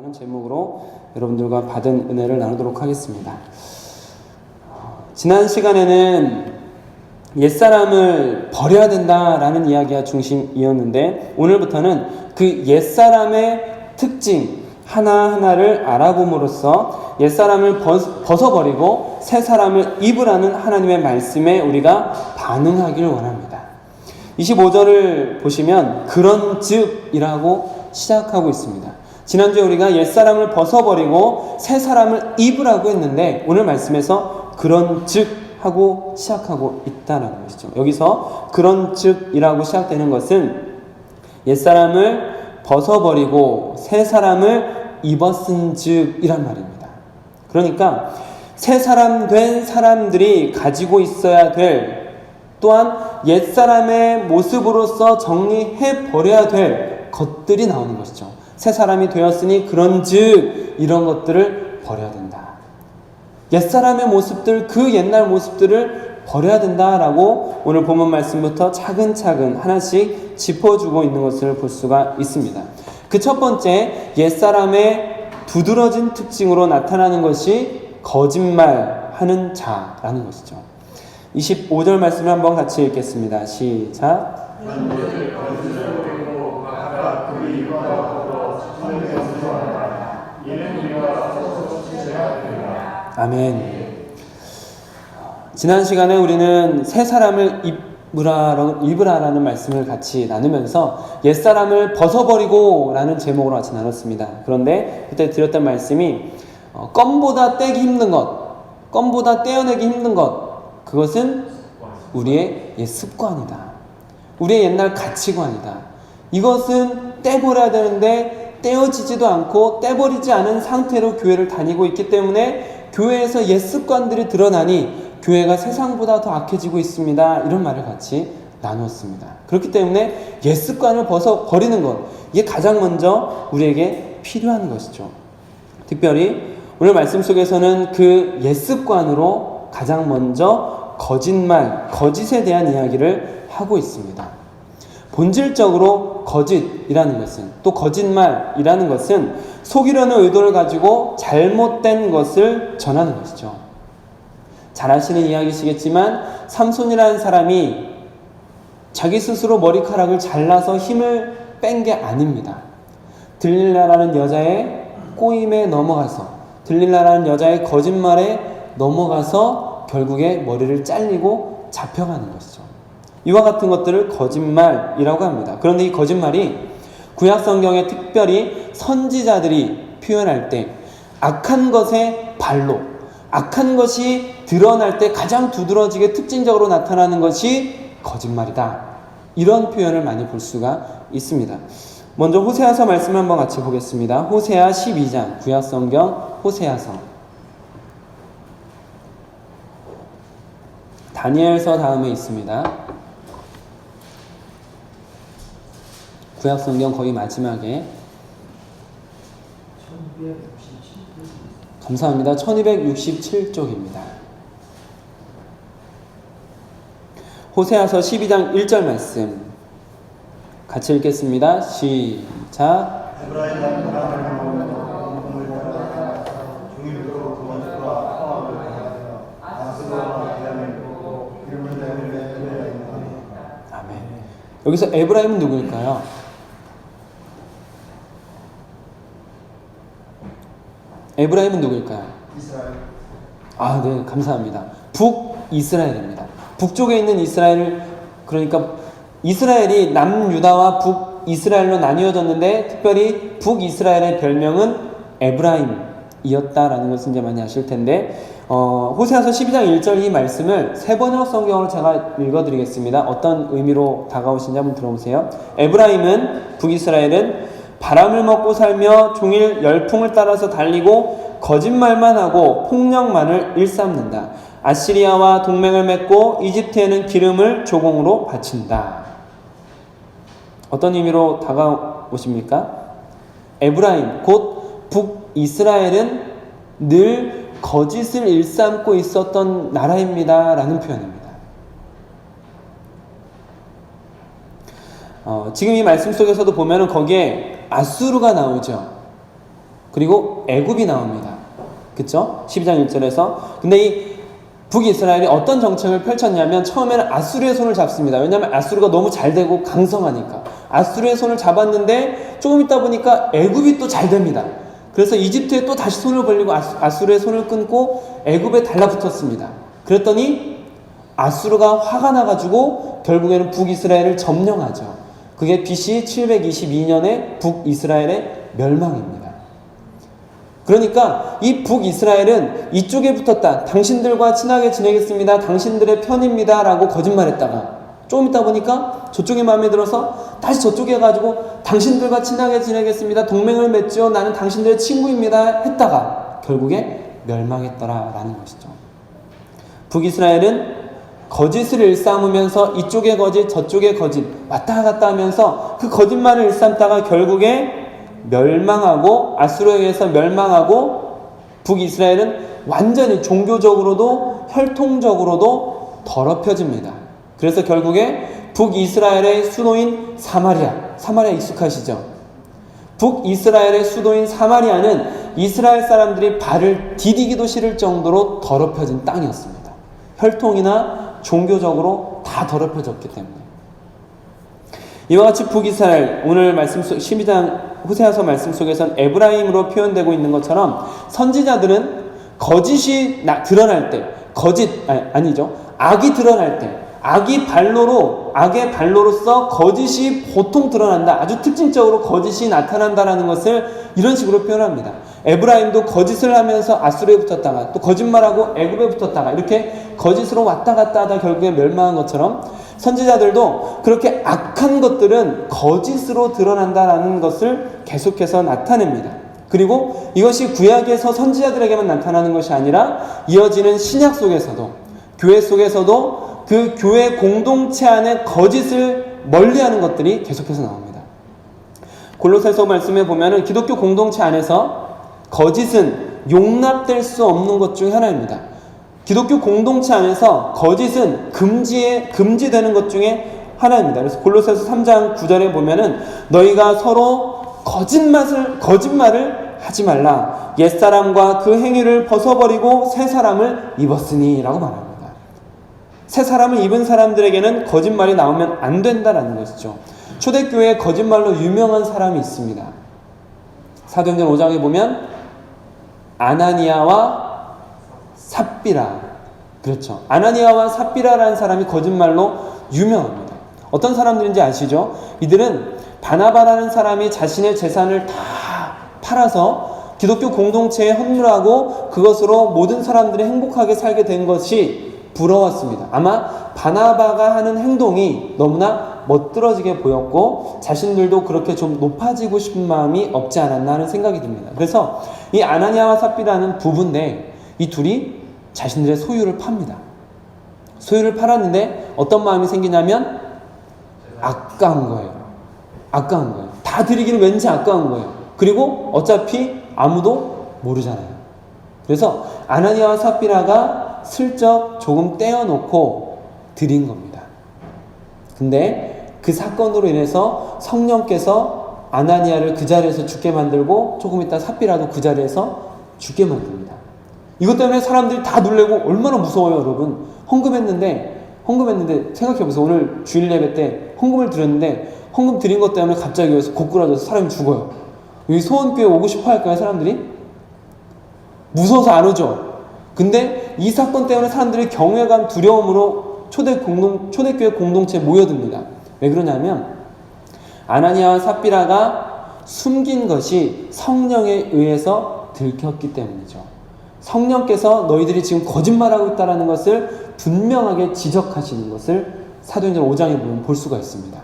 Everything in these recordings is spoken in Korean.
라는 제목으로 여러분들과 받은 은혜를 나누도록 하겠습니다. 지난 시간에는 옛사람을 버려야 된다라는 이야기가 중심이었는데, 오늘부터는 그 옛사람의 특징 하나하나를 알아봄으로써 옛사람을 벗어버리고 새 사람을 입으라는 하나님의 말씀에 우리가 반응하길 원합니다. 25절을 보시면 그런즉이라고 시작하고 있습니다. 지난주에 우리가 옛사람을 벗어버리고 새 사람을 입으라고 했는데, 오늘 말씀에서 그런즉 하고 시작하고 있다는 것이죠. 여기서 그런즉이라고 시작되는 것은 옛사람을 벗어버리고 새 사람을 입었은즉이란 말입니다. 그러니까 새 사람 된 사람들이 가지고 있어야 될, 또한 옛사람의 모습으로서 정리해버려야 될 것들이 나오는 것이죠. 새 사람이 되었으니 그런즉 이런 것들을 버려야 된다. 옛사람의 모습들, 그 옛날 모습들을 버려야 된다라고 오늘 본문 말씀부터 차근차근 하나씩 짚어주고 있는 것을 볼 수가 있습니다. 그 첫 번째, 옛사람의 두드러진 특징으로 나타나는 것이 거짓말하는 자라는 것이죠. 25절 말씀을 한번 같이 읽겠습니다. 시작. 아멘. 지난 시간에 우리는 새 사람을 입으라라는 말씀을 같이 나누면서 옛사람을 벗어버리고 라는 제목으로 같이 나눴습니다. 그런데 그때 드렸던 말씀이 껌보다 떼기 힘든 것, 껌보다 떼어내기 힘든 것, 그것은 우리의 옛 습관이다. 우리의 옛날 가치관이다. 이것은 떼버려야 되는데 떼어지지도 않고 떼버리지 않은 상태로 교회를 다니고 있기 때문에 교회에서 옛 습관들이 드러나니 교회가 세상보다 더 악해지고 있습니다. 이런 말을 같이 나누었습니다. 그렇기 때문에 옛 습관을 벗어버리는 것, 이게 가장 먼저 우리에게 필요한 것이죠. 특별히 오늘 말씀 속에서는 그 옛 습관으로 가장 먼저 거짓말, 거짓에 대한 이야기를 하고 있습니다. 본질적으로 거짓이라는 것은, 또 거짓말이라는 것은 속이려는 의도를 가지고 잘못된 것을 전하는 것이죠. 잘 아시는 이야기시겠지만 삼손이라는 사람이 자기 스스로 머리카락을 잘라서 힘을 뺀 게 아닙니다. 들릴라라는 여자의 꼬임에 넘어가서, 들릴라라는 여자의 거짓말에 넘어가서 결국에 머리를 잘리고 잡혀가는 것이죠. 이와 같은 것들을 거짓말이라고 합니다. 그런데 이 거짓말이 구약 성경에 특별히 선지자들이 표현할 때 악한 것의 발로, 악한 것이 드러날 때 가장 두드러지게 특징적으로 나타나는 것이 거짓말이다. 이런 표현을 많이 볼 수가 있습니다. 먼저 호세아서 말씀을 한번 같이 보겠습니다. 호세아 12장, 구약 성경 호세아서. 다니엘서 다음에 있습니다. 구약 성경 거의 마지막에. 감사합니다. 1267쪽입니다. 호세아서 12장 1절 말씀 같이 읽겠습니다. 시작. 아멘. 여기서 에브라임은 누구일까요? 에브라임은 누구일까요? 이스라엘. 아, 네, 감사합니다. 북이스라엘입니다. 북쪽에 있는 이스라엘, 그러니까 이스라엘이 남유다와 북이스라엘로 나뉘어졌는데 특별히 북이스라엘의 별명은 에브라임이었다라는 것을 이제 많이 아실 텐데, 호세아서 12장 1절 이 말씀을 세 번역 성경으로 제가 읽어드리겠습니다. 어떤 의미로 다가오신지 한번 들어보세요. 에브라임은, 북이스라엘은 바람을 먹고 살며 종일 열풍을 따라서 달리고 거짓말만 하고 폭력만을 일삼는다. 아시리아와 동맹을 맺고 이집트에는 기름을 조공으로 바친다. 어떤 의미로 다가오십니까? 에브라임, 곧 북이스라엘은 늘 거짓을 일삼고 있었던 나라입니다 라는 표현입니다. 지금 이 말씀 속에서도 보면은 거기에 아수르가 나오죠. 그리고 애굽이 나옵니다. 그쵸? 12장 1절에서. 근데 이 북이스라엘이 어떤 정책을 펼쳤냐면 처음에는 아수르의 손을 잡습니다. 왜냐하면 아수르가 너무 잘 되고 강성하니까. 아수르의 손을 잡았는데 조금 있다 보니까 애굽이 또 잘 됩니다. 그래서 이집트에 또 다시 손을 벌리고 아수르의 손을 끊고 애굽에 달라붙었습니다. 그랬더니 아수르가 화가 나가지고 결국에는 북이스라엘을 점령하죠. 그게 BC 722년에 북이스라엘의 멸망입니다. 그러니까 이 북이스라엘은 이쪽에 붙었다. 당신들과 친하게 지내겠습니다. 당신들의 편입니다. 라고 거짓말했다가 조금 있다 보니까 저쪽이 마음에 들어서 다시 저쪽에 해가지고 당신들과 친하게 지내겠습니다. 동맹을 맺죠. 나는 당신들의 친구입니다. 했다가 결국에 멸망했더라라는 것이죠. 북이스라엘은 거짓을 일삼으면서 이쪽에 거짓 저쪽에 거짓 왔다 갔다 하면서 그 거짓말을 일삼다가 결국에 멸망하고 아수르에 의해서 멸망하고 북이스라엘은 완전히 종교적으로도 혈통적으로도 더럽혀집니다. 그래서 결국에 북이스라엘의 수도인 사마리아 익숙하시죠? 북이스라엘의 수도인 사마리아는 이스라엘 사람들이 발을 디디기도 싫을 정도로 더럽혀진 땅이었습니다. 혈통이나 종교적으로 다 더럽혀졌기 때문에. 이와 같이 북이스라엘, 오늘 말씀 속 12장 호세아서 말씀 속에선 에브라임으로 표현되고 있는 것처럼 선지자들은 거짓이 드러날 때, 악이 드러날 때, 악의 발로로서 거짓이 보통 드러난다. 아주 특징적으로 거짓이 나타난다라는 것을 이런 식으로 표현합니다. 에브라임도 거짓을 하면서 아수르에 붙었다가 또 거짓말하고 애굽에 붙었다가 이렇게 거짓으로 왔다 갔다 하다 결국에 멸망한 것처럼 선지자들도 그렇게 악한 것들은 거짓으로 드러난다라는 것을 계속해서 나타냅니다. 그리고 이것이 구약에서 선지자들에게만 나타나는 것이 아니라 이어지는 신약 속에서도, 교회 속에서도 그 교회 공동체 안에 거짓을 멀리하는 것들이 계속해서 나옵니다. 골로새서 말씀에 보면은 기독교 공동체 안에서 거짓은 용납될 수 없는 것 중에 하나입니다. 기독교 공동체 안에서 거짓은 금지되는 것 중에 하나입니다. 그래서 골로새서 3장 9절에 보면은 너희가 서로 거짓말을 하지 말라. 옛사람과 그 행위를 벗어버리고 새 사람을 입었으니 라고 말합니다. 새 사람을 입은 사람들에게는 거짓말이 나오면 안 된다라는 것이죠. 초대교회에 거짓말로 유명한 사람이 있습니다. 사도행전 5장에 보면 아나니아와 삽비라, 그렇죠. 아나니아와 삽비라라는 사람이 거짓말로 유명합니다. 어떤 사람들인지 아시죠? 이들은 바나바라는 사람이 자신의 재산을 다 팔아서 기독교 공동체에 헌물하고 그것으로 모든 사람들이 행복하게 살게 된 것이 부러웠습니다. 아마 바나바가 하는 행동이 너무나 멋들어지게 보였고 자신들도 그렇게 좀 높아지고 싶은 마음이 없지 않았나 하는 생각이 듭니다. 그래서 이 아나니아와 삽비라는 부부인데 이 둘이 자신들의 소유를 팝니다. 소유를 팔았는데 어떤 마음이 생기냐면 아까운 거예요. 다 드리기는 왠지 아까운 거예요. 그리고 어차피 아무도 모르잖아요. 그래서 아나니아와 삽비라가 슬쩍 조금 떼어놓고 드린 겁니다. 근데 그 사건으로 인해서 성령께서 아나니아를 그 자리에서 죽게 만들고 조금 있다 삽비라도 그 자리에서 죽게 만듭니다. 이것 때문에 사람들이 다 놀래고 얼마나 무서워요, 여러분. 헌금했는데 생각해보세요. 오늘 주일 예배 때 헌금을 드렸는데 헌금 드린 것 때문에 갑자기 여기서 고꾸라져서 사람이 죽어요. 여기 소원교회 오고 싶어 할까요, 사람들이? 무서워서 안 오죠. 근데 이 사건 때문에 사람들이 경외감, 두려움으로 초대교회 공동체에 모여듭니다. 왜 그러냐면 아나니아와 삽비라가 숨긴 것이 성령에 의해서 들켰기 때문이죠. 성령께서 너희들이 지금 거짓말하고 있다는 것을 분명하게 지적하시는 것을 사도행전 5장에 보면 볼 수가 있습니다.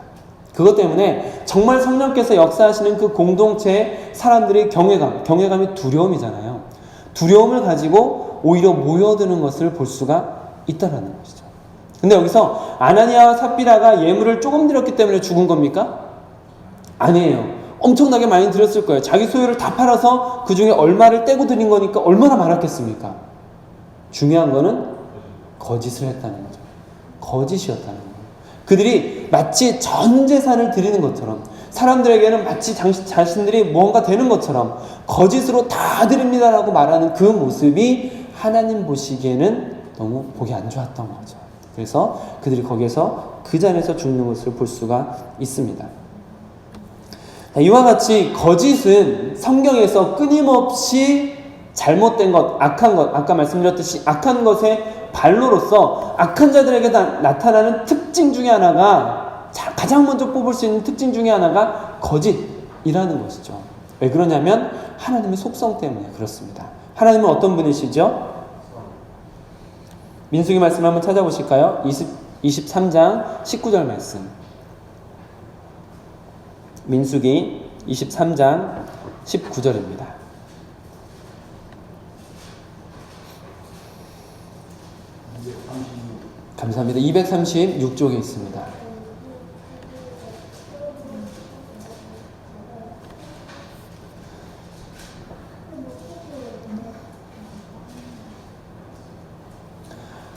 그것 때문에 정말 성령께서 역사하시는 그 공동체의 사람들의 경외감이 두려움이잖아요. 두려움을 가지고 오히려 모여드는 것을 볼 수가 있다는 것이죠. 근데 여기서 아나니아와 삽비라가 예물을 조금 드렸기 때문에 죽은 겁니까? 아니에요. 엄청나게 많이 드렸을 거예요. 자기 소유를 다 팔아서 그 중에 얼마를 떼고 드린 거니까 얼마나 많았겠습니까? 중요한 거는 거짓을 했다는 거죠. 거짓이었다는 거예요. 그들이 마치 전 재산을 드리는 것처럼 사람들에게는 마치 자신들이 무언가 되는 것처럼 거짓으로 다 드립니다라고 말하는 그 모습이 하나님 보시기에는 너무 보기 안 좋았던 거죠. 그래서 그들이 거기에서 그 자리에서 죽는 것을 볼 수가 있습니다. 이와 같이 거짓은 성경에서 끊임없이 잘못된 것, 악한 것, 아까 말씀드렸듯이 악한 것의 발로로서 악한 자들에게 나타나는 특징 중에 하나가, 가장 먼저 뽑을 수 있는 특징 중에 하나가 거짓이라는 것이죠. 왜 그러냐면 하나님의 속성 때문에 그렇습니다. 하나님은 어떤 분이시죠? 민수기 말씀 한번 찾아보실까요? 23장 19절 말씀. 민수기 23장 19절입니다. 감사합니다. 236쪽에 있습니다.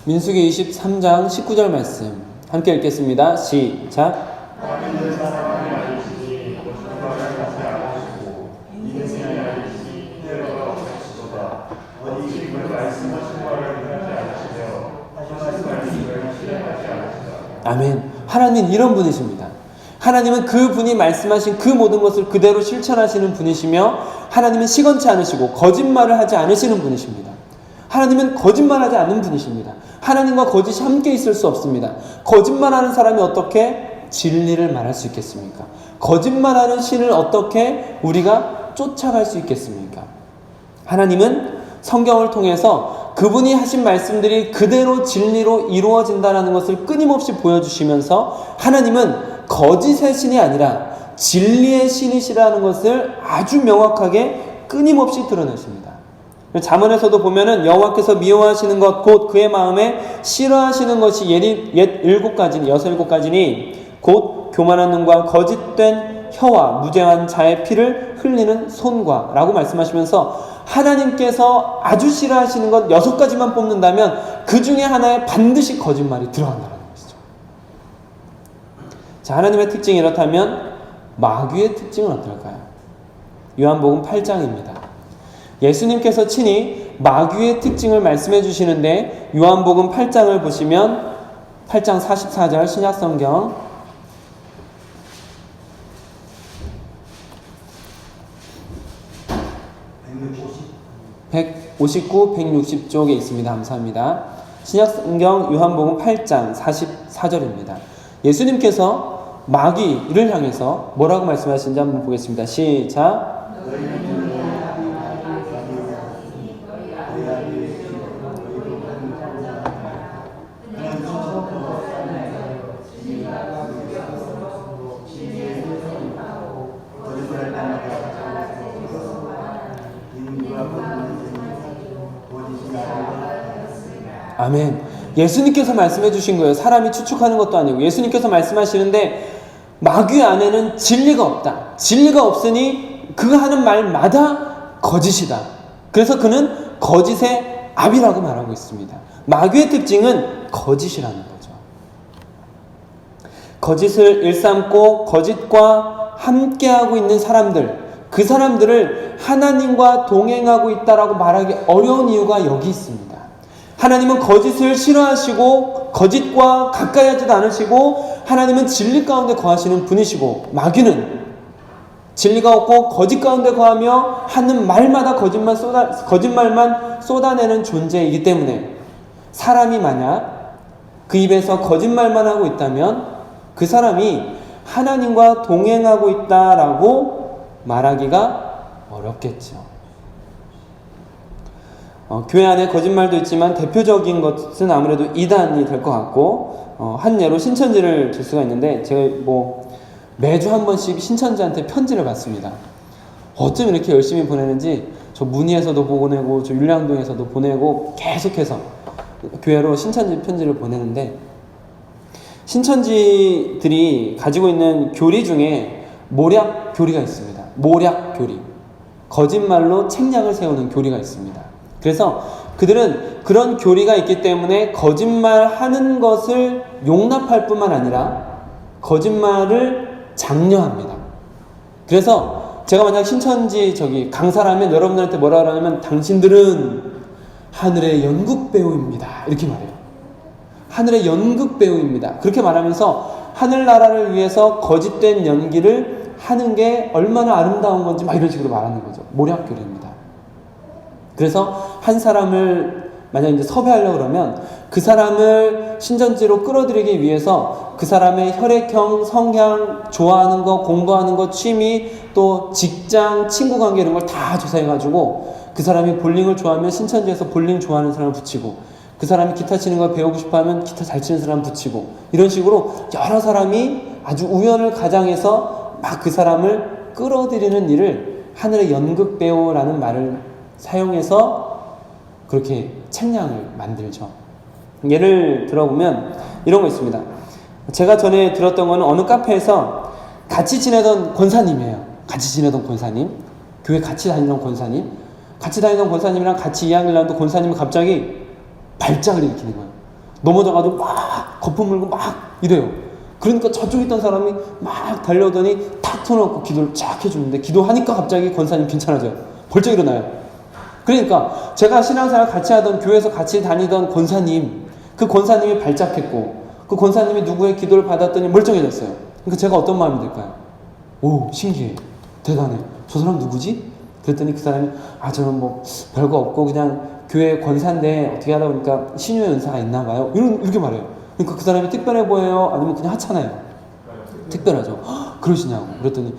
민수기 23장 19절 말씀 함께 읽겠습니다. 시작. 아멘. 하나님은 이런 분이십니다. 하나님은 그 분이 말씀하신 그 모든 것을 그대로 실천하시는 분이시며, 하나님은 시건치 않으시고 거짓말을 하지 않으시는 분이십니다. 하나님은 거짓말하지 않는 분이십니다. 하나님과 거짓이 함께 있을 수 없습니다. 거짓말하는 사람이 어떻게 진리를 말할 수 있겠습니까? 거짓말하는 신을 어떻게 우리가 쫓아갈 수 있겠습니까? 하나님은 성경을 통해서 그분이 하신 말씀들이 그대로 진리로 이루어진다는 것을 끊임없이 보여주시면서, 하나님은 거짓의 신이 아니라 진리의 신이시라는 것을 아주 명확하게 끊임없이 드러내십니다. 잠언에서도 보면은 여호와께서 미워하시는 것 곧 그의 마음에 싫어하시는 것이 옛 7가지니 곧 교만한 눈과 거짓된 혀와 무죄한 자의 피를 흘리는 손과 라고 말씀하시면서, 하나님께서 아주 싫어하시는 것 6가지만 뽑는다면 그 중에 하나에 반드시 거짓말이 들어간다는 것이죠. 자, 하나님의 특징이 이렇다면 마귀의 특징은 어떨까요? 요한복음 8장입니다. 예수님께서 친히 마귀의 특징을 말씀해 주시는데, 요한복음 8장을 보시면 8장 44절 신약성경 159, 160쪽에 있습니다. 감사합니다. 신약성경 요한복음 8장 44절입니다. 예수님께서 마귀를 향해서 뭐라고 말씀하시는지 한번 보겠습니다. 시작. 아멘. 예수님께서 말씀해 주신 거예요. 사람이 추측하는 것도 아니고 예수님께서 말씀하시는데, 마귀 안에는 진리가 없다. 진리가 없으니 그가 하는 말마다 거짓이다. 그래서 그는 거짓의 아비라고 말하고 있습니다. 마귀의 특징은 거짓이라는 거죠. 거짓을 일삼고 거짓과 함께하고 있는 사람들, 그 사람들을 하나님과 동행하고 있다라고 말하기 어려운 이유가 여기 있습니다. 하나님은 거짓을 싫어하시고 거짓과 가까이 하지도 않으시고, 하나님은 진리 가운데 거하시는 분이시고, 마귀는 진리가 없고 거짓 가운데 거하며 하는 말마다 거짓말만 쏟아내는 존재이기 때문에, 사람이 만약 그 입에서 거짓말만 하고 있다면 그 사람이 하나님과 동행하고 있다라고 말하기가 어렵겠죠. 교회 안에 거짓말도 있지만 대표적인 것은 아무래도 이단이 될 것 같고, 한 예로 신천지를 들 수가 있는데, 제가 매주 한 번씩 신천지한테 편지를 받습니다. 어쩜 이렇게 열심히 보내는지, 저 문희에서도 보내고 저 율량동에서도 보내고 계속해서 교회로 신천지 편지를 보내는데, 신천지들이 가지고 있는 교리 중에 모략 교리가 있습니다. 모략 교리, 거짓말로 책략을 세우는 교리가 있습니다. 그래서 그들은 그런 교리가 있기 때문에 거짓말하는 것을 용납할 뿐만 아니라 거짓말을 장려합니다. 그래서 제가 만약 신천지 강사라면 여러분들한테 뭐라 그러냐면 당신들은 하늘의 연극 배우입니다. 이렇게 말해요. 하늘의 연극 배우입니다. 그렇게 말하면서 하늘나라를 위해서 거짓된 연기를 하는 게 얼마나 아름다운 건지 막 이런 식으로 말하는 거죠. 모략교리입니다. 그래서 한 사람을 만약 이제 섭외하려고 그러면 그 사람을 신천지로 끌어들이기 위해서 그 사람의 혈액형, 성향, 좋아하는 거, 공부하는 거, 취미, 또 직장, 친구 관계 이런 걸 다 조사해가지고 그 사람이 볼링을 좋아하면 신천지에서 볼링 좋아하는 사람을 붙이고 그 사람이 기타 치는 걸 배우고 싶어 하면 기타 잘 치는 사람 붙이고 이런 식으로 여러 사람이 아주 우연을 가장해서 막 그 사람을 끌어들이는 일을 하늘의 연극 배우라는 말을 사용해서 그렇게 책량을 만들죠. 예를 들어보면 이런 거 있습니다. 제가 전에 들었던 거는 어느 카페에서 같이 지내던 권사님이에요. 같이 지내던 권사님, 교회 같이 다니던 권사님, 같이 다니던 권사님이랑 같이 이야기를 하는데 권사님이 갑자기 발작을 일으키는 거예요. 넘어져가지고 막 거품 물고 막 이래요. 그러니까 저쪽에 있던 사람이 막 달려오더니 탁 터놓고 기도를 쫙 해주는데 기도하니까 갑자기 권사님 괜찮아져요. 벌쩍 일어나요. 그러니까 제가 신앙생활 같이 하던 교회에서 같이 다니던 권사님, 그 권사님이 발작했고 그 권사님이 누구의 기도를 받았더니 멀쩡해졌어요. 그러니까 제가 어떤 마음이 들까요? 오, 신기해. 대단해. 저 사람 누구지? 그랬더니 그 사람이 저는 뭐 별거 없고 그냥 교회 권사인데 어떻게 하다 보니까 신유의 은사가 있나 봐요. 이렇게 말해요. 그러니까 그 사람이 특별해 보여요? 아니면 그냥 하찮아요? 특별하죠. 그러시냐고. 그랬더니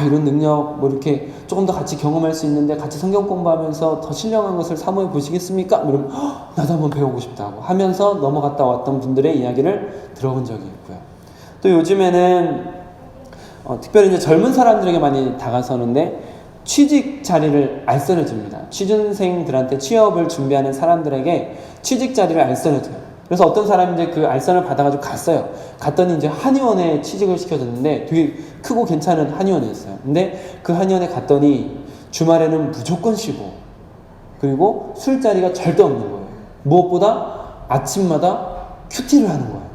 이런 능력 뭐 이렇게 조금 더 같이 경험할 수 있는데 같이 성경 공부하면서 더 신령한 것을 사모해 보시겠습니까? 이러면 나도 한번 배우고 싶다고 하면서 넘어갔다 왔던 분들의 이야기를 들어본 적이 있고요. 또 요즘에는 특별히 이제 젊은 사람들에게 많이 다가서는데 취직 자리를 알선해줍니다. 취준생들한테 취업을 준비하는 사람들에게 취직 자리를 알선해줘요. 그래서 어떤 사람이 이제 그 알선을 받아가지고 갔어요. 갔더니 이제 한의원에 취직을 시켜줬는데 되게 크고 괜찮은 한의원이었어요. 근데 그 한의원에 갔더니 주말에는 무조건 쉬고 그리고 술자리가 절대 없는 거예요. 무엇보다 아침마다 큐티를 하는 거예요.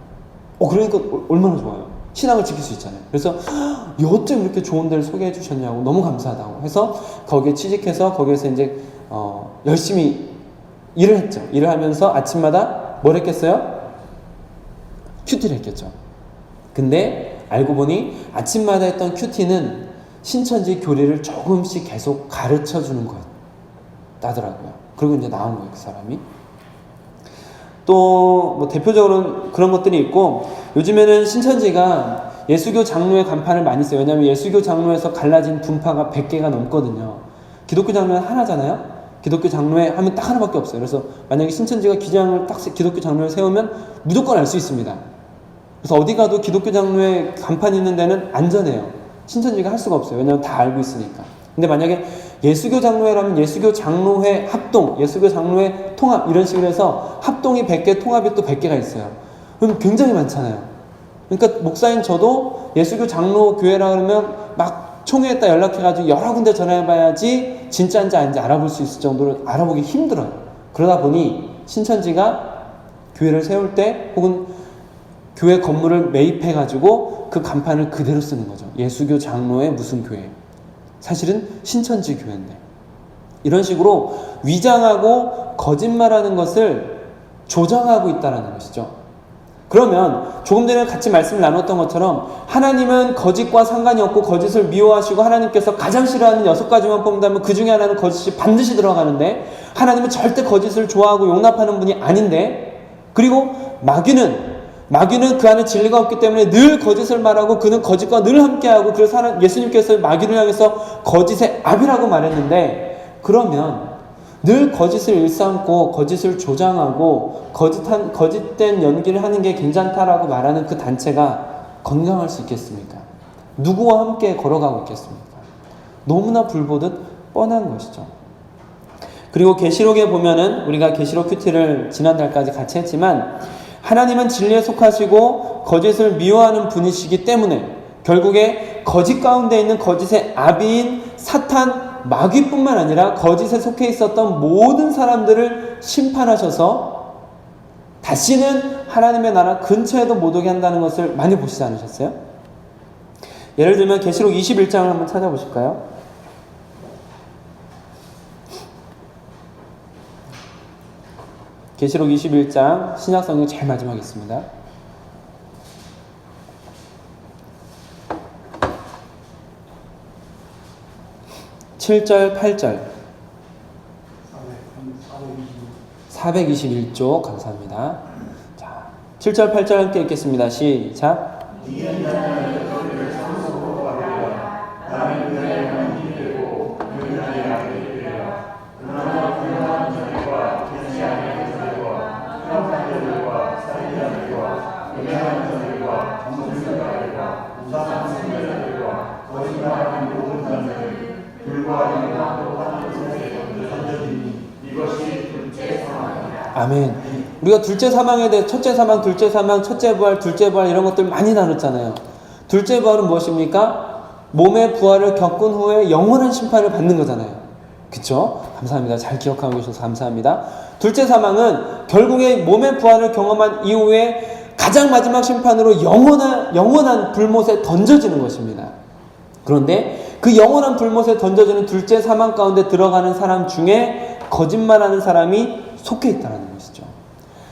그러니까 얼마나 좋아요. 신앙을 지킬 수 있잖아요. 그래서 어쩜 이렇게 좋은 데를 소개해 주셨냐고 너무 감사하다고 해서 거기에 취직해서 거기에서 이제 열심히 일을 했죠. 일을 하면서 아침마다 뭘 했겠어요? 큐티를 했겠죠. 근데 알고 보니 아침마다 했던 큐티는 신천지 교리를 조금씩 계속 가르쳐 주는 거였다더라고요. 그리고 이제 나온 거예요, 그 사람이. 또 뭐 대표적으로 그런 것들이 있고 요즘에는 신천지가 예수교 장로의 간판을 많이 써요. 왜냐하면 예수교 장로에서 갈라진 분파가 100개가 넘거든요. 기독교 장로는 하나잖아요. 기독교 장로회 하면 딱 하나밖에 없어요. 그래서 만약에 신천지가 기독교 장로를 세우면 무조건 알 수 있습니다. 그래서 어디 가도 기독교 장로회 간판이 있는 데는 안전해요. 신천지가 할 수가 없어요. 왜냐하면 다 알고 있으니까. 근데 만약에 예수교 장로회라면 예수교 장로회 합동, 예수교 장로회 통합 이런 식으로 해서 합동이 100개, 통합이 또 100개가 있어요. 그럼 굉장히 많잖아요. 그러니까 목사인 저도 예수교 장로 교회라 그러면 막 총회에다 연락해가지고 여러 군데 전화해봐야지 진짜인지 아닌지 알아볼 수 있을 정도로 알아보기 힘들어요. 그러다 보니 신천지가 교회를 세울 때 혹은 교회 건물을 매입해가지고 그 간판을 그대로 쓰는 거죠. 예수교 장로의 무슨 교회. 사실은 신천지 교회인데. 이런 식으로 위장하고 거짓말하는 것을 조장하고 있다는 것이죠. 그러면 조금 전에 같이 말씀을 나눴던 것처럼 하나님은 거짓과 상관이 없고 거짓을 미워하시고 하나님께서 가장 싫어하는 6가지만 뽑는다면 그 중에 하나는 거짓이 반드시 들어가는데 하나님은 절대 거짓을 좋아하고 용납하는 분이 아닌데 그리고 마귀는 그 안에 진리가 없기 때문에 늘 거짓을 말하고 그는 거짓과 늘 함께하고 그래서 예수님께서 마귀를 향해서 거짓의 압이라고 말했는데 그러면 늘 거짓을 일삼고 거짓을 조장하고 거짓된 연기를 하는 게 괜찮다라고 말하는 그 단체가 건강할 수 있겠습니까? 누구와 함께 걸어가고 있겠습니까? 너무나 불보듯 뻔한 것이죠. 그리고 계시록에 보면은 우리가 계시록 큐티를 지난달까지 같이 했지만 하나님은 진리에 속하시고 거짓을 미워하는 분이시기 때문에 결국에 거짓 가운데 있는 거짓의 아비인 사탄 마귀뿐만 아니라 거짓에 속해 있었던 모든 사람들을 심판하셔서 다시는 하나님의 나라 근처에도 못 오게 한다는 것을 많이 보시지 않으셨어요? 예를 들면 계시록 21장을 한번 찾아보실까요? 계시록 21장 신약성경 제일 마지막에 있습니다. 7절, 8절 421쪽 감사합니다. 자, 7절, 8절 함께 읽겠습니다. 시작. 아멘. 우리가 둘째 사망에 대해 첫째 사망, 둘째 사망, 첫째 부활, 둘째 부활 이런 것들 많이 나눴잖아요. 둘째 부활은 무엇입니까? 몸의 부활을 겪은 후에 영원한 심판을 받는 거잖아요. 그쵸? 감사합니다. 잘 기억하고 계셔서 감사합니다. 둘째 사망은 결국에 몸의 부활을 경험한 이후에 가장 마지막 심판으로 영원한 불못에 던져지는 것입니다. 그런데 그 영원한 불못에 던져지는 둘째 사망 가운데 들어가는 사람 중에 거짓말하는 사람이 속해 있다는 것이죠.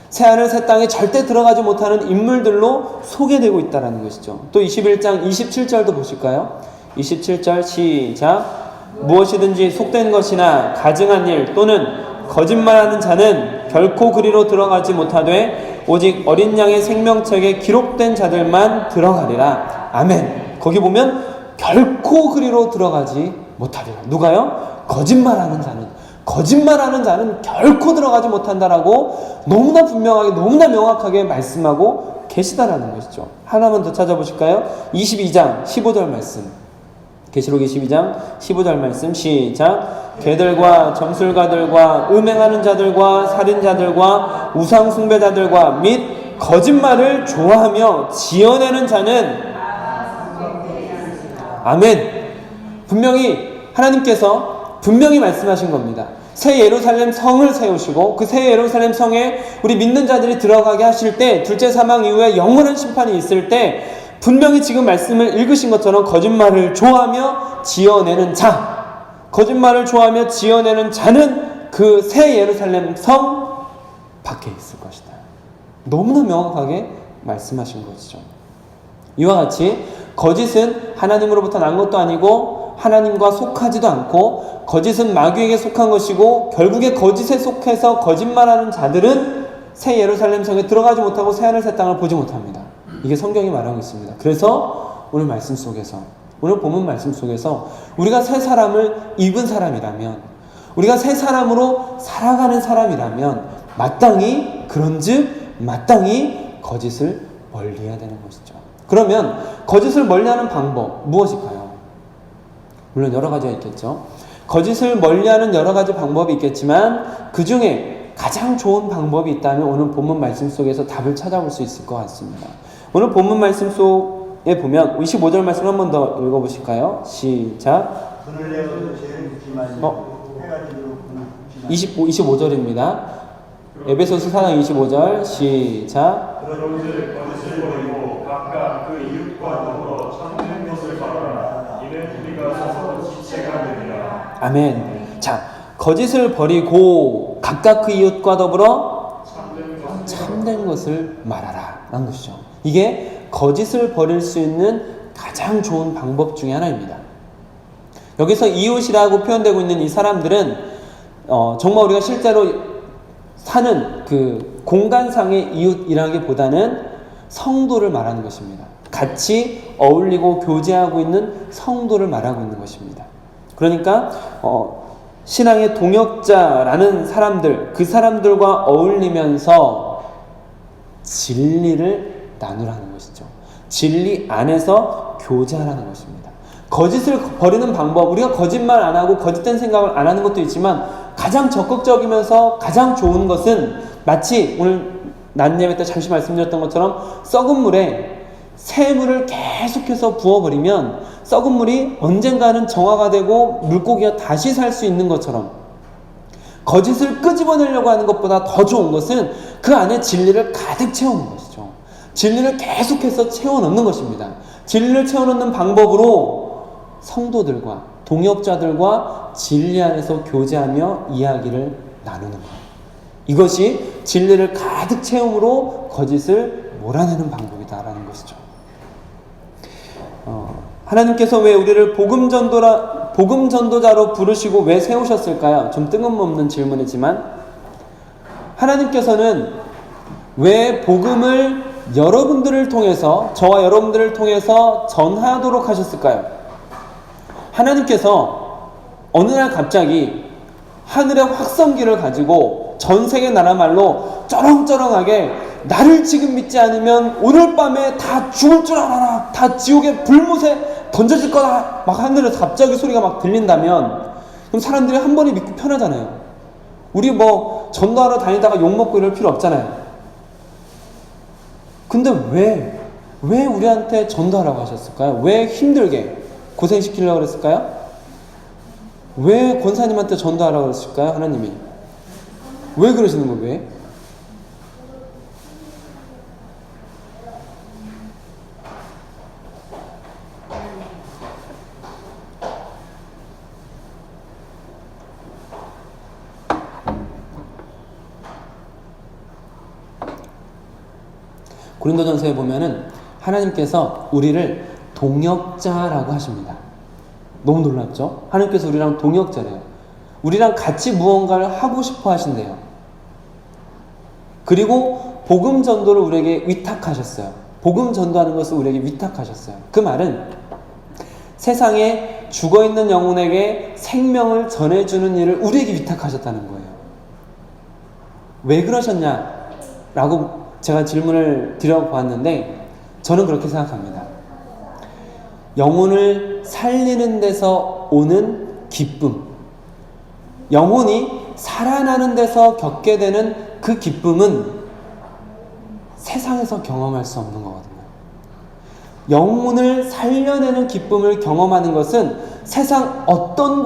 새하늘 새 땅에 절대 들어가지 못하는 인물들로 소개되고 있다는 것이죠. 또 21장 27절도 보실까요? 27절 시작. 무엇이든지 속된 것이나 가증한 일 또는 거짓말하는 자는 결코 그리로 들어가지 못하되 오직 어린 양의 생명책에 기록된 자들만 들어가리라. 아멘. 거기 보면 결코 그리로 들어가지 못하리라. 누가요? 거짓말하는 자는 결코 들어가지 못한다라고 너무나 분명하게 너무나 명확하게 말씀하고 계시다라는 것이죠. 하나만 더 찾아보실까요? 22장 15절 말씀. 계시록 22장 15절 말씀 시작. 개들과 점술가들과 음행하는 자들과 살인자들과 우상 숭배자들과 및 거짓말을 좋아하며 지어내는 자는 아멘. 하나님께서 분명히 말씀하신 겁니다. 새 예루살렘 성을 세우시고 그 새 예루살렘 성에 우리 믿는 자들이 들어가게 하실 때 둘째 사망 이후에 영원한 심판이 있을 때 분명히 지금 말씀을 읽으신 것처럼 거짓말을 좋아하며 지어내는 자는 그 새 예루살렘 성 밖에 있을 것이다. 너무나 명확하게 말씀하신 것이죠. 이와 같이 거짓은 하나님으로부터 난 것도 아니고 하나님과 속하지도 않고 거짓은 마귀에게 속한 것이고 결국에 거짓에 속해서 거짓말하는 자들은 새 예루살렘 성에 들어가지 못하고 새하늘 새 땅을 보지 못합니다. 이게 성경이 말하고 있습니다. 그래서 오늘 본문 말씀 속에서 우리가 새 사람을 입은 사람이라면 우리가 새 사람으로 살아가는 사람이라면 마땅히 거짓을 멀리해야 되는 것이죠. 그러면 거짓을 멀리하는 방법 무엇일까요? 물론 여러 가지가 있겠죠. 거짓을 멀리하는 여러 가지 방법이 있겠지만 그 중에 가장 좋은 방법이 있다면 오늘 본문 말씀 속에서 답을 찾아볼 수 있을 것 같습니다. 오늘 본문 말씀 속에 보면 25절 말씀 한 번 더 읽어보실까요? 시작. 25절입니다. 에베소서 4장 25절 시작. 그런즉 거짓을 버리고 각각 그 이웃과 더불어 참된 것을 바라라. 이는 우리가 서로 지체가 되리라. 아멘. 자, 거짓을 버리고 각각 그 이웃과 더불어 참된 것을 말하라 라는 것이죠. 이게 거짓을 버릴 수 있는 가장 좋은 방법 중에 하나입니다. 여기서 이웃이라고 표현되고 있는 이 사람들은 정말 우리가 실제로 사는 그 공간상의 이웃이라기보다는 성도를 말하는 것입니다. 같이 어울리고 교제하고 있는 성도를 말하고 있는 것입니다. 그러니까 신앙의 동역자라는 사람들, 그 사람들과 어울리면서 진리를 나누라는 것이죠. 진리 안에서 교제하라는 것입니다. 거짓을 버리는 방법, 우리가 거짓말 안 하고 거짓된 생각을 안 하는 것도 있지만 가장 적극적이면서 가장 좋은 것은 마치 오늘 낮 예배 때 잠시 말씀드렸던 것처럼 썩은 물에 새 물을 계속해서 부어버리면 썩은 물이 언젠가는 정화가 되고 물고기가 다시 살 수 있는 것처럼 거짓을 끄집어내려고 하는 것보다 더 좋은 것은 그 안에 진리를 가득 채우는 것이죠. 진리를 계속해서 채워넣는 것입니다. 진리를 채워넣는 방법으로 성도들과 동역자들과 진리 안에서 교제하며 이야기를 나누는 거예요. 이것이 진리를 가득 채움으로 거짓을 몰아내는 방법이다라는 것이죠. 하나님께서 왜 우리를 복음 전도자로 부르시고 왜 세우셨을까요? 좀 뜬금없는 질문이지만 하나님께서는 왜 복음을 여러분들을 통해서, 저와 여러분들을 통해서 전하도록 하셨을까요? 하나님께서 어느 날 갑자기 하늘의 확성기를 가지고 전 세계 나라 말로 쩌렁쩌렁하게 나를 지금 믿지 않으면 오늘 밤에 다 죽을 줄 알아라, 다 지옥의 불못에 던져질 거다, 막 하늘에서 갑자기 소리가 막 들린다면 그럼 사람들이 한 번에 믿고 편하잖아요. 우리 뭐 전도하러 다니다가 욕먹고 이럴 필요 없잖아요. 근데 왜 우리한테 전도하라고 하셨을까요? 왜 힘들게 고생시키려고 그랬을까요? 왜 권사님한테 전도하라고 그랬을까요? 하나님이 왜 그러시는 거예요? 왜? 고린도전서에 보면은 하나님께서 우리를 동역자라고 하십니다. 너무 놀랍죠? 하나님께서 우리랑 동역자래요. 우리랑 같이 무언가를 하고 싶어 하신대요. 그리고 복음 전도를 우리에게 위탁하셨어요. 복음 전도하는 것을 우리에게 위탁하셨어요. 그 말은 세상에 죽어있는 영혼에게 생명을 전해주는 일을 우리에게 위탁하셨다는 거예요. 왜 그러셨냐라고 제가 질문을 드려보았는데 저는 그렇게 생각합니다. 영혼을 살리는 데서 오는 기쁨, 영혼이 살아나는 데서 겪게 되는 그 기쁨은 세상에서 경험할 수 없는 거거든요. 영혼을 살려내는 기쁨을 경험하는 것은 세상 어떤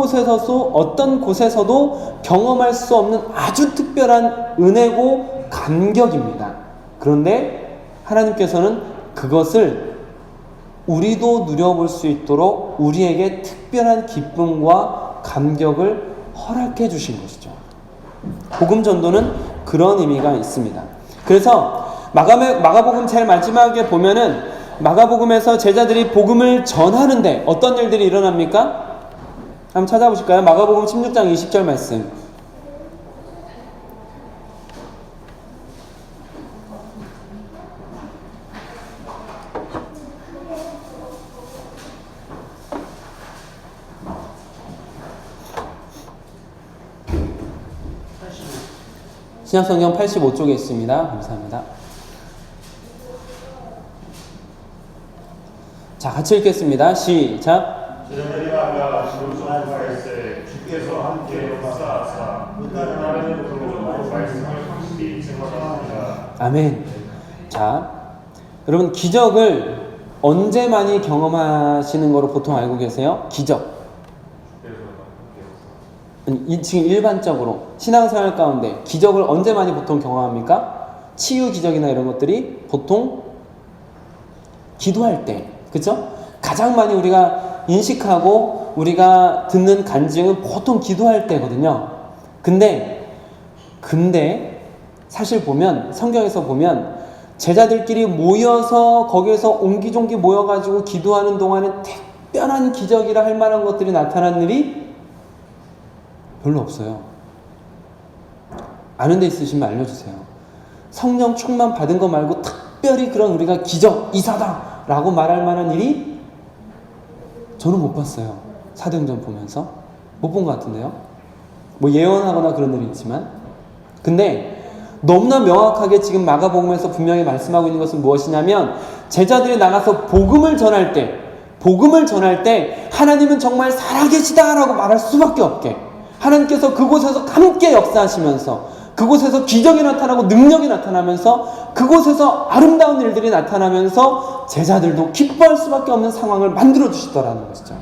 곳에서도 경험할 수 없는 아주 특별한 은혜고 감격입니다. 그런데 하나님께서는 그것을 우리도 누려볼 수 있도록 우리에게 특별한 기쁨과 감격을 허락해 주신 것이죠. 복음 전도는 그런 의미가 있습니다. 그래서 마가복음 제일 마지막에 보면은 마가복음에서 제자들이 복음을 전하는데 어떤 일들이 일어납니까? 한번 찾아보실까요? 마가복음 16장 20절 말씀. 신약성경 85쪽에 있습니다. 감사합니다. 자, 같이 읽겠습니다. 시작. 제자들이 나가 예루살렘 갈새 주께서 함께 역사하사 나는 그로 말씀을 확실히 증언하십니다. 아멘. 자, 여러분 기적을 언제 많이 경험하시는 거로 보통 알고 계세요? 기적. 지금 일반적으로 신앙생활 가운데 기적을 언제 많이 보통 경험합니까? 치유 기적이나 이런 것들이 보통 기도할 때, 그렇죠? 가장 많이 우리가 인식하고 우리가 듣는 간증은 보통 기도할 때거든요. 근데 사실 보면 성경에서 보면 제자들끼리 모여서 거기에서 옹기종기 모여가지고 기도하는 동안에 특별한 기적이라 할 만한 것들이 나타난 일이 별로 없어요. 아는 데 있으시면 알려주세요. 성령 충만 받은 거 말고 특별히 그런 우리가 기적, 이사다 라고 말할 만한 일이 저는 못 봤어요. 사도행전 보면서 못 본 것 같은데요. 뭐 예언하거나 그런 일이 있지만, 근데 너무나 명확하게 지금 마가복음에서 분명히 말씀하고 있는 것은 무엇이냐면 제자들이 나가서 복음을 전할 때 하나님은 정말 살아계시다라고 말할 수밖에 없게, 하나님께서 그곳에서 함께 역사하시면서 그곳에서 기적이 나타나고 능력이 나타나면서 그곳에서 아름다운 일들이 나타나면서 제자들도 기뻐할 수밖에 없는 상황을 만들어 주시더라는 것이죠.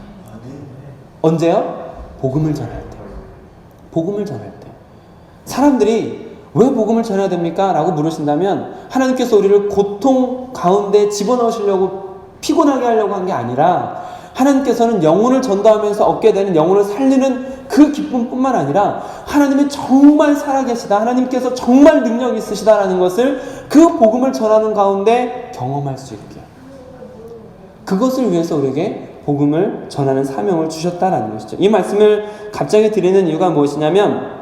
언제요? 복음을 전할 때. 사람들이 왜 복음을 전해야 됩니까? 라고 물으신다면 하나님께서 우리를 고통 가운데 집어넣으시려고 피곤하게 하려고 한 게 아니라 하나님께서는 영혼을 전도하면서 얻게 되는 영혼을 살리는 그 기쁨뿐만 아니라 하나님이 정말 살아계시다, 하나님께서 정말 능력이 있으시다라는 것을 그 복음을 전하는 가운데 경험할 수 있게, 그것을 위해서 우리에게 복음을 전하는 사명을 주셨다라는 것이죠. 이 말씀을 갑자기 드리는 이유가 무엇이냐면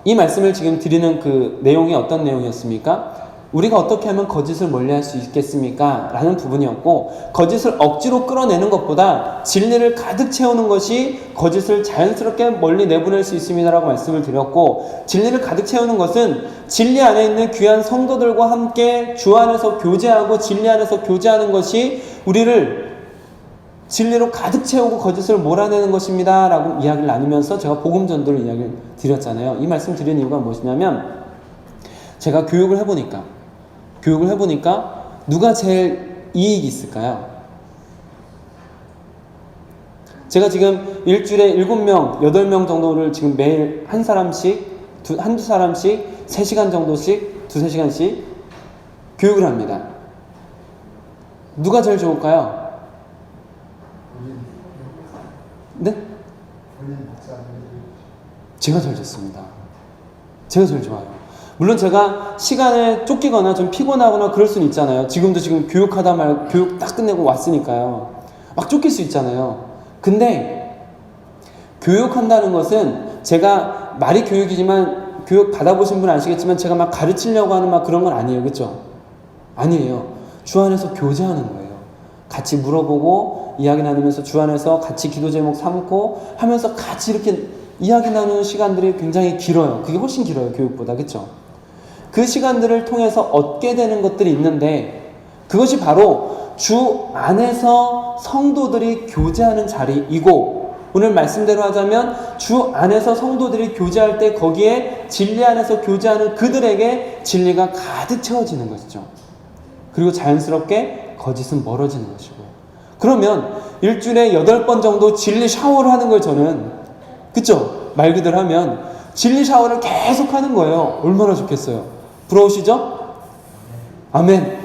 이 말씀을 지금 드리는 그 내용이 어떤 내용이었습니까? 우리가 어떻게 하면 거짓을 멀리할 수 있겠습니까? 라는 부분이었고, 거짓을 억지로 끌어내는 것보다 진리를 가득 채우는 것이 거짓을 자연스럽게 멀리 내보낼 수 있습니다 라고 말씀을 드렸고, 진리를 가득 채우는 것은 진리 안에 있는 귀한 성도들과 함께 주 안에서 교제하고 진리 안에서 교제하는 것이 우리를 진리로 가득 채우고 거짓을 몰아내는 것입니다 라고 이야기를 나누면서 제가 복음 전도를 이야기를 드렸잖아요. 이 말씀 드린 이유가 무엇이냐면, 제가 교육을 해보니까 누가 제일 이익이 있을까요? 제가 지금 일주일에 7명, 8명 정도를 지금 매일 한 사람씩, 한두 사람씩 3시간 정도씩, 2-3시간씩 교육을 합니다. 누가 제일 좋을까요? 네? 제가 제일 좋습니다. 제가 제일 좋아요. 물론 제가 시간에 쫓기거나 좀 피곤하거나 그럴 수는 있잖아요. 지금 교육하다 말고 교육 딱 끝내고 왔으니까요. 막 쫓길 수 있잖아요. 근데 교육한다는 것은, 제가 말이 교육이지만 교육 받아보신 분은 아시겠지만 제가 막 가르치려고 하는 막 그런 건 아니에요. 그렇죠? 아니에요. 주 안에서 교제하는 거예요. 같이 물어보고 이야기 나누면서 주 안에서 같이 기도 제목 삼고 하면서 같이 이렇게 이야기 나누는 시간들이 굉장히 길어요. 그게 훨씬 길어요. 교육보다. 그렇죠? 그 시간들을 통해서 얻게 되는 것들이 있는데, 그것이 바로 주 안에서 성도들이 교제하는 자리이고, 오늘 말씀대로 하자면 주 안에서 성도들이 교제할 때 거기에 진리 안에서 교제하는 그들에게 진리가 가득 채워지는 것이죠. 그리고 자연스럽게 거짓은 멀어지는 것이고, 그러면 일주일에 8번 정도 진리 샤워를 하는 거예요. 저는. 그쵸? 말 그대로 하면 진리 샤워를 계속 하는 거예요. 얼마나 좋겠어요. 부러우시죠? 아멘.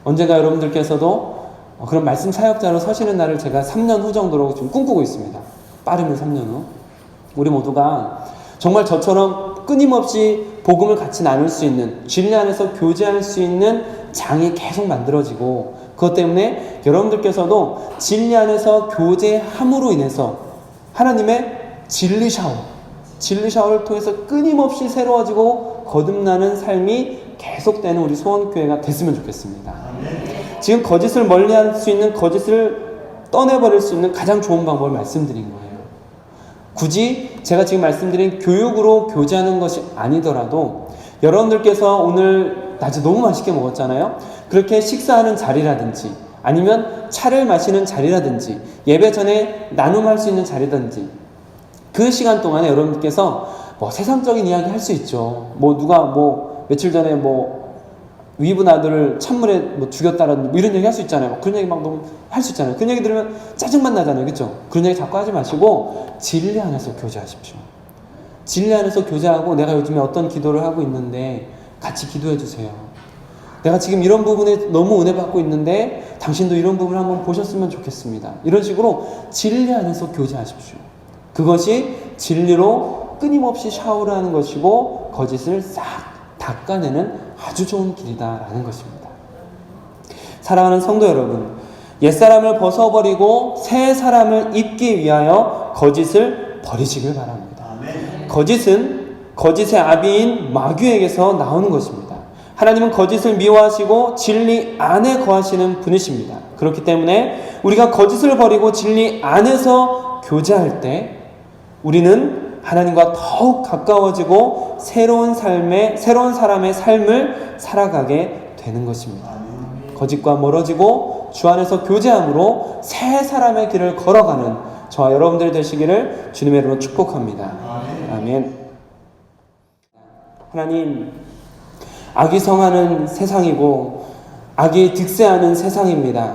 언젠가 여러분들께서도 그런 말씀 사역자로 서시는 날을 제가 3년 후 정도로 지금 꿈꾸고 있습니다. 빠르면 3년 후. 우리 모두가 정말 저처럼 끊임없이 복음을 같이 나눌 수 있는, 진리 안에서 교제할 수 있는 장이 계속 만들어지고, 그것 때문에 여러분들께서도 진리 안에서 교제함으로 인해서 하나님의 진리 샤워를 통해서 끊임없이 새로워지고 거듭나는 삶이 계속되는 우리 소원교회가 됐으면 좋겠습니다. 지금 거짓을 멀리할 수 있는, 거짓을 떠내버릴 수 있는 가장 좋은 방법을 말씀드린 거예요. 굳이 제가 지금 말씀드린 교육으로 교제하는 것이 아니더라도, 여러분들께서 오늘 낮에 너무 맛있게 먹었잖아요. 그렇게 식사하는 자리라든지, 아니면 차를 마시는 자리라든지, 예배 전에 나눔할 수 있는 자리라든지, 그 시간 동안에 여러분께서 세상적인 이야기 할 수 있죠. 누가 며칠 전에 위분 아들을 찬물에 죽였다라는 이런 얘기 할 수 있잖아요. 그런 얘기 막 너무 할 수 있잖아요. 그런 얘기 들으면 짜증만 나잖아요. 그렇죠? 그런 얘기 자꾸 하지 마시고 진리 안에서 교제하십시오. 진리 안에서 교제하고, 내가 요즘에 어떤 기도를 하고 있는데 같이 기도해 주세요. 내가 지금 이런 부분에 너무 은혜 받고 있는데 당신도 이런 부분을 한번 보셨으면 좋겠습니다. 이런 식으로 진리 안에서 교제하십시오. 그것이 진리로 끊임없이 샤워를 하는 것이고 거짓을 싹 닦아내는 아주 좋은 길이다라는 것입니다. 사랑하는 성도 여러분, 옛사람을 벗어버리고 새 사람을 입기 위하여 거짓을 버리시길 바랍니다. 거짓은 거짓의 아비인 마귀에게서 나오는 것입니다. 하나님은 거짓을 미워하시고 진리 안에 거하시는 분이십니다. 그렇기 때문에 우리가 거짓을 버리고 진리 안에서 교제할 때 우리는 하나님과 더욱 가까워지고 새로운 사람의 삶을 살아가게 되는 것입니다. 거짓과 멀어지고 주 안에서 교제함으로 새 사람의 길을 걸어가는 저와 여러분들 되시기를 주님의 이름으로 축복합니다. 아멘. 하나님, 악이 성하는 세상이고 악이 득세하는 세상입니다.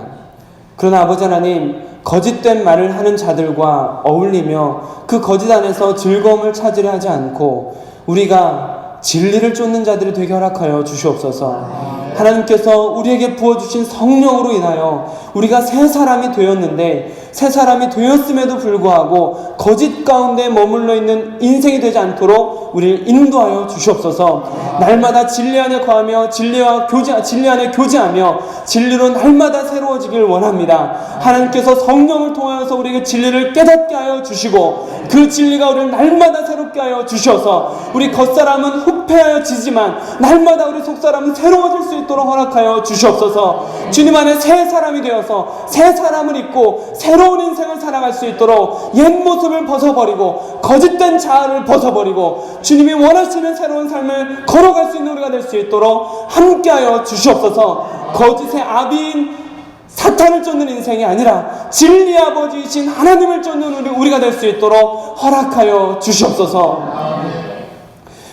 그러나 아버지 하나님, 거짓된 말을 하는 자들과 어울리며 그 거짓 안에서 즐거움을 찾으려 하지 않고 우리가 진리를 쫓는 자들이 되게 허락하여 주시옵소서. 하나님께서 우리에게 부어주신 성령으로 인하여 우리가 새 사람이 되었는데, 새 사람이 되었음에도 불구하고 거짓 가운데 머물러 있는 인생이 되지 않도록 우리를 인도하여 주시옵소서. 날마다 진리 안에 거하며 진리 안에 교제하며 진리로 날마다 새로워지길 원합니다. 하나님께서 성령을 통하여서 우리에게 진리를 깨닫게 하여 주시고, 그 진리가 우리를 날마다 새롭게 하여 주셔서 우리 겉사람은 후패하여 지지만 날마다 우리 속사람은 새로워질 수 있도록 허락하여 주시옵소서. 주님 안에 새 사람이 되어서 새 사람을 입고 새로운 인생을 살아갈 수 있도록 옛 모습을 벗어버리고 거짓된 자아를 벗어버리고 주님이 원하시는 새로운 삶을 걸어갈 수 있는 우리가 될 수 있도록 함께하여 주시옵소서. 거짓의 아비인 사탄을 쫓는 인생이 아니라 진리의 아버지이신 하나님을 쫓는 우리가 될 수 있도록 허락하여 주시옵소서.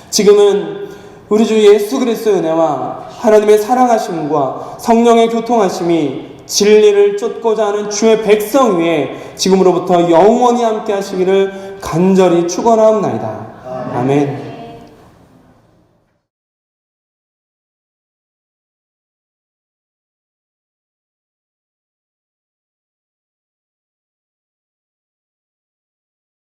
지금은 우리 주 예수 그리스도의 은혜와 하나님의 사랑하심과 성령의 교통하심이 진리를 쫓고자 하는 주의 백성 위에 지금으로부터 영원히 함께 하시기를 간절히 축원하옵나이다. 아멘.